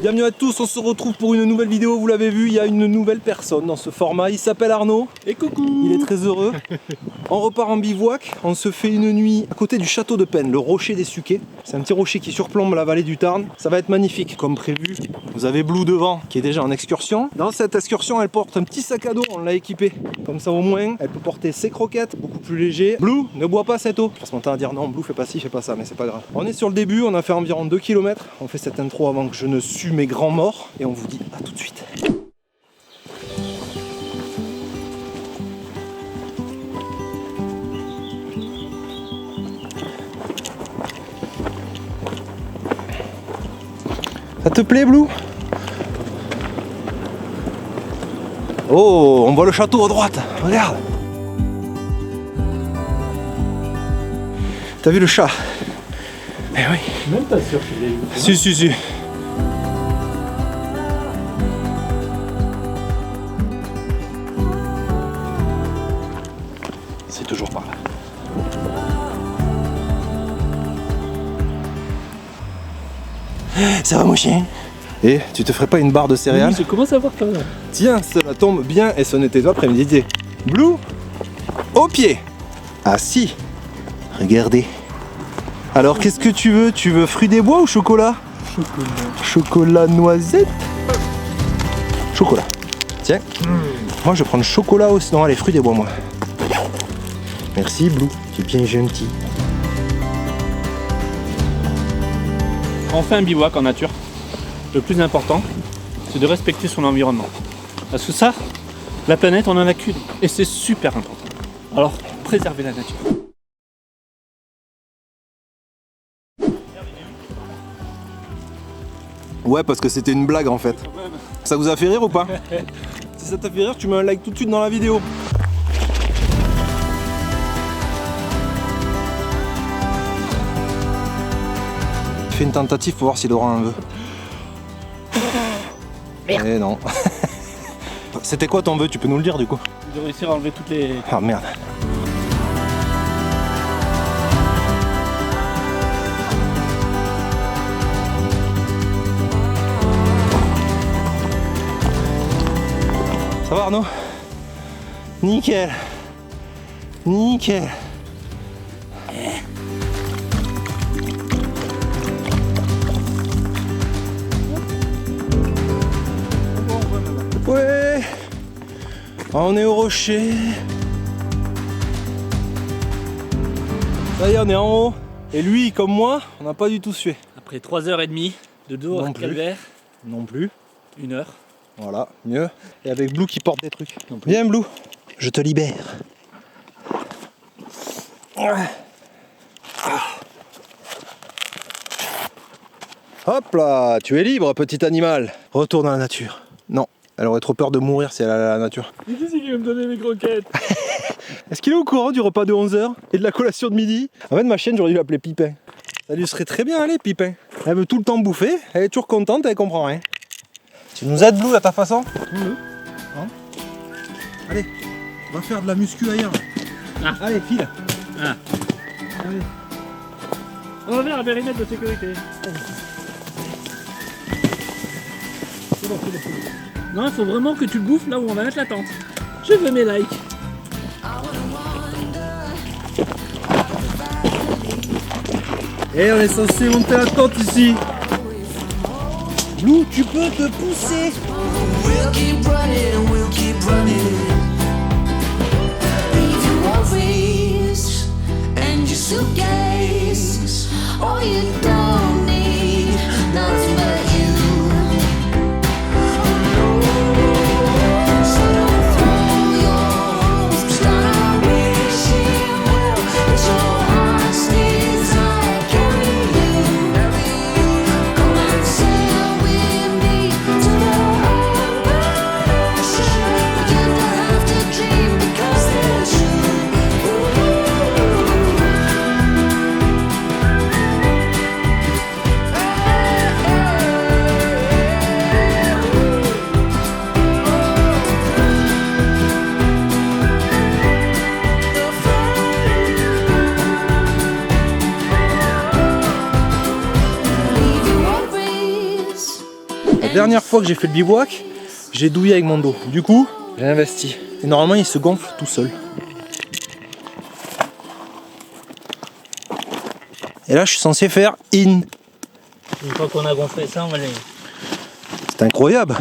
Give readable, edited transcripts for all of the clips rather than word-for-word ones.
Bienvenue à tous, on se retrouve pour une nouvelle vidéo, vous l'avez vu, il y a une nouvelle personne dans ce format, il s'appelle Arnaud. Et coucou. Il est très heureux. On repart en bivouac, on se fait une nuit à côté du château de Penn, le rocher des Suquets. C'est un petit rocher qui surplombe la vallée du Tarn. Ça va être magnifique, comme prévu. Vous avez Blue devant, qui est déjà en excursion. Dans cette excursion, elle porte un petit sac à dos, on l'a équipé. Comme ça au moins, elle peut porter ses croquettes, beaucoup plus léger. Blue, ne bois pas cette eau. Je passe mon temps à dire non, Blue, fais pas ci, fais pas ça, mais c'est pas grave. On est sur le début, on a fait environ 2 km. On fait cette intro avant que je ne sue mes grands morts. Et on vous dit à tout de suite. Ça te plaît, Blue? Oh, on voit le château à droite, regarde. T'as vu le chat? Eh oui. Même pas sûr qu'il ait eu. Si. C'est toujours par là. Ça va mon chien? Et tu te ferais pas une barre de céréales? Oui, je commence à voir quand même. Tiens, cela tombe bien et ce n'était pas prémédité. Blue, au pied. Assis. Regardez. Alors qu'est-ce que tu veux? Tu veux fruits des bois ou chocolat? Chocolat. Chocolat noisette. Chocolat. Tiens. Moi je prends le chocolat aussi. Non, les fruits des bois moi. Merci Blue, tu es bien gentil. Quand on fait un bivouac en nature, le plus important, c'est de respecter son environnement. Parce que ça, la planète, on en a qu'une. Et c'est super important. Alors, préservez la nature. Ouais, parce que c'était une blague en fait. Ça vous a fait rire ou pas? Si ça t'a fait rire, tu mets un like tout de suite dans la vidéo. Fais une tentative pour voir si Laurent en veut. Merde. Eh non. C'était quoi ton vœu? Tu peux nous le dire du coup? De réussir à enlever toutes les... Ah merde. Ça va Arnaud? Nickel. Nickel. Ouais. On est au rocher. Ça y est, on est en haut. Et lui, comme moi, on n'a pas du tout sué. Après 3h30 de dos à calvaire, Non plus. 1 heure. Voilà, mieux. Et avec Blue qui porte des trucs. Viens Blue, je te libère. Hop là, tu es libre petit animal. Retourne dans la nature. Non, elle aurait trop peur de mourir si elle allait à la nature. Mais qui c'est qui va me donner mes croquettes? Est-ce qu'il est au courant du repas de 11h et de la collation de midi? En fait, ma chienne, j'aurais dû l'appeler Pipin. Ça lui serait très bien allé, Pipin. Elle veut tout le temps bouffer, elle est toujours contente, elle comprend rien. Tu nous aides, Blue, à ta façon? Oui. Hein? Allez, on va faire de la muscu ailleurs. Ah. Allez, file. Ah. Allez. On va vers un périmètre de sécurité. C'est bon. Non, il faut vraiment que tu le bouffes là où on va mettre la tente. Je veux mes likes. Et on est censé monter la tente ici. Blue, tu peux te pousser. We'll keep running and we'll keep running. Leave your worries and your suitcase. Oh, you don't need nothing but you. So don't throw your start wishing well. It's your heart's desire carry you. Come and sail with me to the open ocean. You don't have to dream because there's you. dernière fois que j'ai fait le bivouac, j'ai douillé avec mon dos. Du coup, j'ai investi. Et normalement, il se gonfle tout seul. Et là, je suis censé faire in. Une fois qu'on a gonflé ça, on va les... C'est incroyable.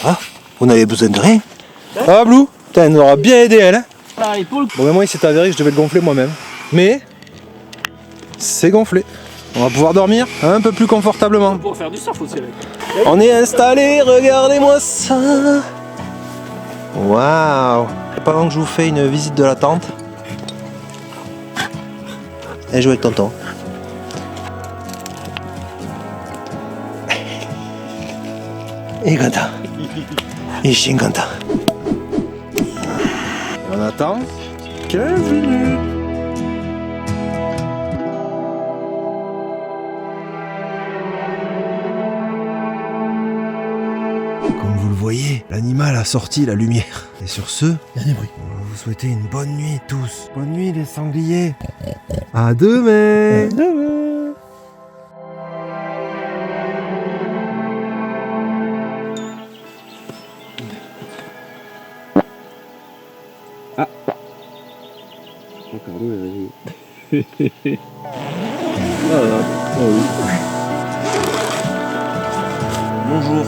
Ah, on avait besoin de rien. Ça va, Blue? Putain, elle nous aura bien aidé, elle. Hein. Ah, et pour le coup, Bon, mais moi, il s'est avéré que je devais le gonfler moi-même. Mais, c'est gonflé. On va pouvoir dormir un peu plus confortablement. pour faire du surf aussi avec. On est installé, regardez-moi ça. Waouh. Pendant que je vous fais une visite de la tente, et jouer avec tonton. Il est content. Il est chien content. On attend 15 minutes. Comme vous le voyez, l'animal a sorti la lumière. Et sur ce, il y a des bruits. On va vous souhaiter une bonne nuit tous. Bonne nuit les sangliers. À demain. Bonjour.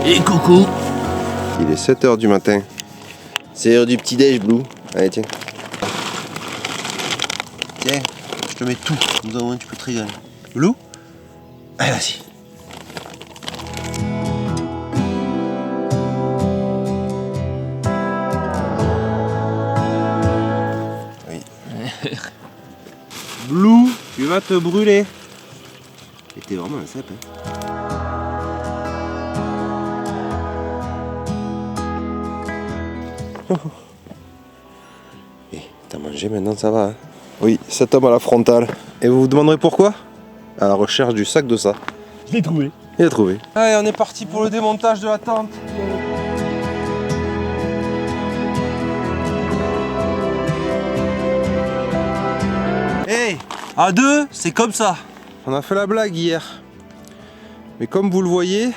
Et coucou. Il est 7h du matin. C'est l'heure du petit-déj, Blue. Allez, tiens. Tiens, je te mets tout. Comme ça, au moins, tu peux te régaler. Blue? Allez, vas-y. Oui. Blue, tu vas te brûler. Et t'es vraiment un cep, hein. Eh, t'as mangé maintenant, ça va, hein. Oui, cet homme à la frontale. Et vous vous demanderez pourquoi? À la recherche du sac de ça. Je l'ai trouvé. Il a trouvé. Allez, on est parti pour le démontage de la tente. Hey, à deux, c'est comme ça. On a fait la blague hier. Mais comme vous le voyez,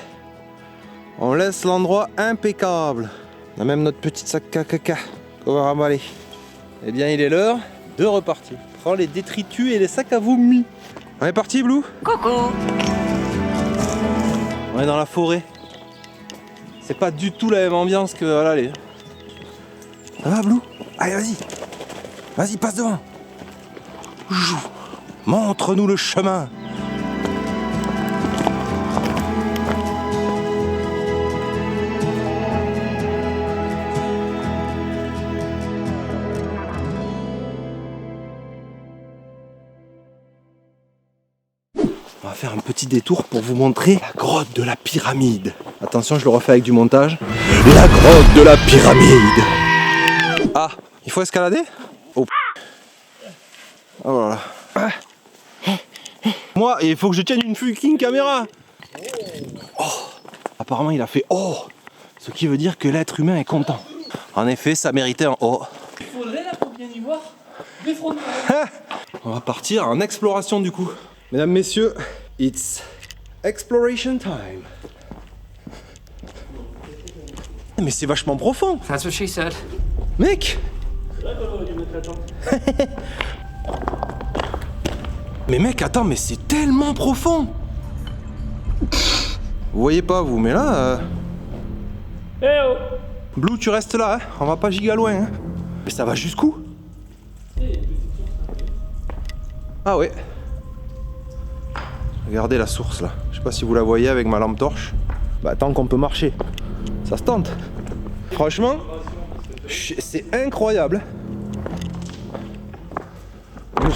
on laisse l'endroit impeccable. On a même notre petit sac à caca qu'on va ramaler. Eh bien, il est l'heure de repartir. Prends les détritus et les sacs à vomi. On est parti, Blue? Coucou. On est dans la forêt. C'est pas du tout la même ambiance que voilà les. Ça va, Blue? Allez, vas-y. Vas-y, passe devant. Jou. Montre-nous le chemin. On va faire un petit détour pour vous montrer la grotte de la pyramide. Attention, je le refais avec du montage. La grotte de la pyramide. Ah, il faut escalader? Oh. Ah voilà. Ah. Moi, il faut que je tienne une fucking caméra. Oh. Apparemment, il a fait oh, ce qui veut dire que l'être humain est content. En effet, ça méritait un oh. Il faudrait là pour bien y voir des frontales. On va partir en exploration du coup. Mesdames, messieurs, it's exploration time. Mais c'est vachement profond, That's what she said. mec. Mais mec, attends, mais c'est tellement profond. Vous voyez pas vous, mais là, Eh oh. Blue, tu restes là, hein. On va pas giga loin. Hein. Mais ça va jusqu'où? Ah ouais. Regardez la source là. Je sais pas si vous la voyez avec ma lampe torche. Bah tant qu'on peut marcher, ça se tente. Franchement, c'est incroyable.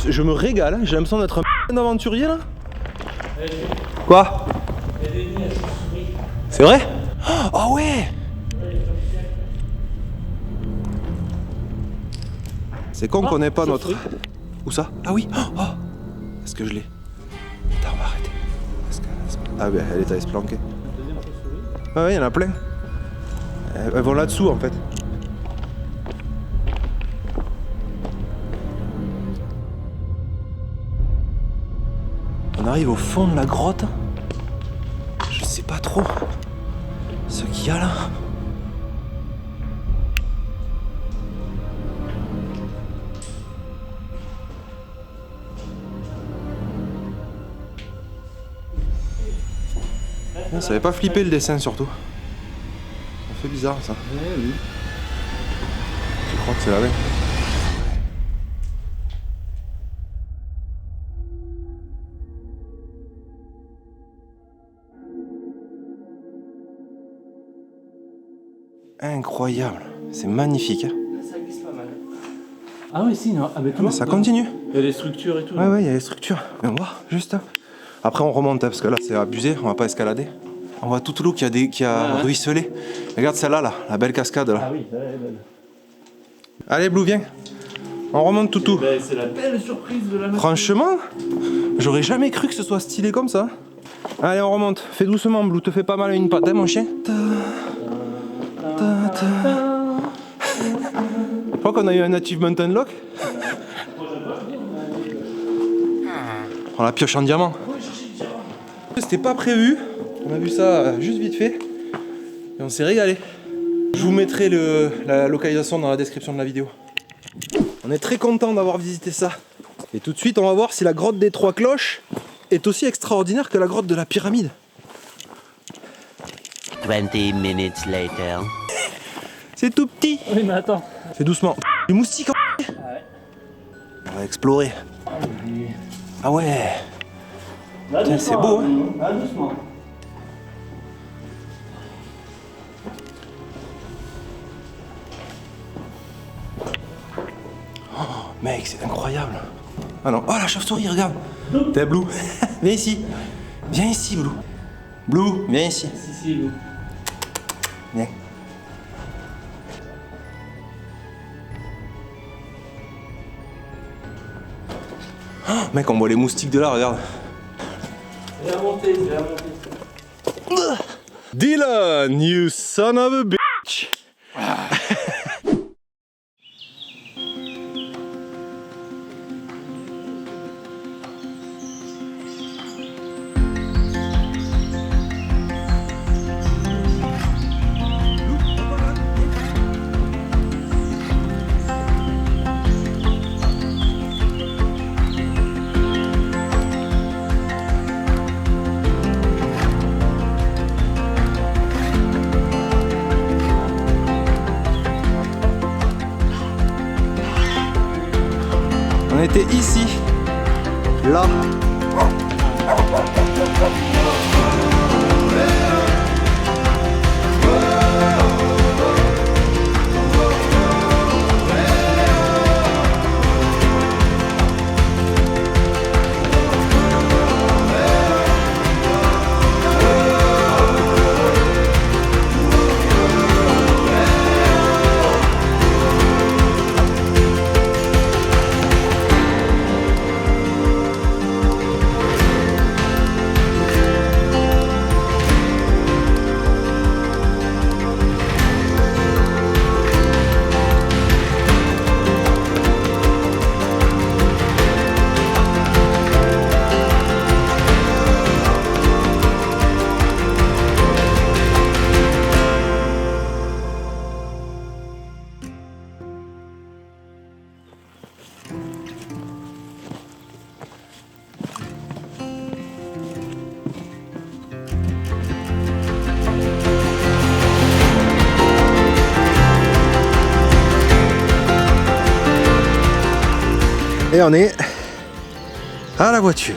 Je me régale, hein. J'ai l'impression d'être un aventurier là. Quoi? C'est vrai? Oh ouais. C'est con qu'on ait pas notre... Où ça? Ah oui. Oh. Est-ce que je l'ai? Attends, on va arrêter. Ah ben elle est allée se planquer. Ah oui, il y en a plein. Elles vont là-dessous en fait. On arrive au fond de la grotte. Je sais pas trop ce qu'il y a là. Ça avait pas flippé le dessin surtout. Ça fait bizarre ça. Je crois que c'est la même. Incroyable, c'est magnifique. Hein. Ça glisse pas mal. Ah oui, si, non. Ah, mais tout Mais ça continue. Il y a des structures et tout. Ouais, il y a les structures. Viens voir, juste. Après, on remonte hein, parce que là, c'est abusé, on va pas escalader. On voit toute l'eau qui a Ouais. ruisselé. Regarde celle-là, là, la belle cascade là. Ah oui, elle est belle. Allez, Blue, viens. On remonte toutou. C'est la belle surprise de la nature. Franchement, j'aurais jamais cru que ce soit stylé comme ça. Allez, on remonte. Fais doucement, Blue. Te fais pas mal à une patte, hein, mon chien. Je crois qu'on a eu un achievement unlock. On la pioche en diamant. C'était pas prévu. On a vu ça juste vite fait. Et on s'est régalé. Je vous mettrai la localisation dans la description de la vidéo. On est très content d'avoir visité ça. Et tout de suite, on va voir si la grotte des 3 cloches est aussi extraordinaire que la grotte de la pyramide. 20 minutes later. C'est tout petit. Oui, mais attends. Fais doucement. Du moustique en On va explorer. Ah ouais. Putain, c'est beau, hein. Ah, doucement. Mec, c'est incroyable. Ah non. Oh, la chauve-souris, regarde. T'es Blue. Viens ici. Viens ici, Blue. Blue, viens ici. Si, Lou. Viens. Oh, mec, on voit les moustiques de là, regarde. C'est la montée, c'est la montée. Dylan, you son of a bitch. On était ici, là. Et on est à la voiture.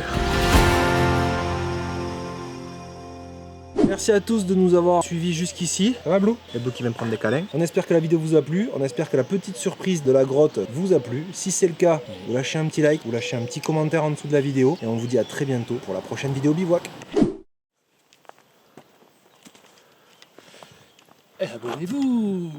Merci à tous de nous avoir suivis jusqu'ici. Ça va Blue? Il y a Blue qui vient prendre des câlins. On espère que la vidéo vous a plu. On espère que la petite surprise de la grotte vous a plu. Si c'est le cas, vous lâchez un petit like, vous lâchez un petit commentaire en dessous de la vidéo. Et on vous dit à très bientôt pour la prochaine vidéo bivouac. Et abonnez-vous.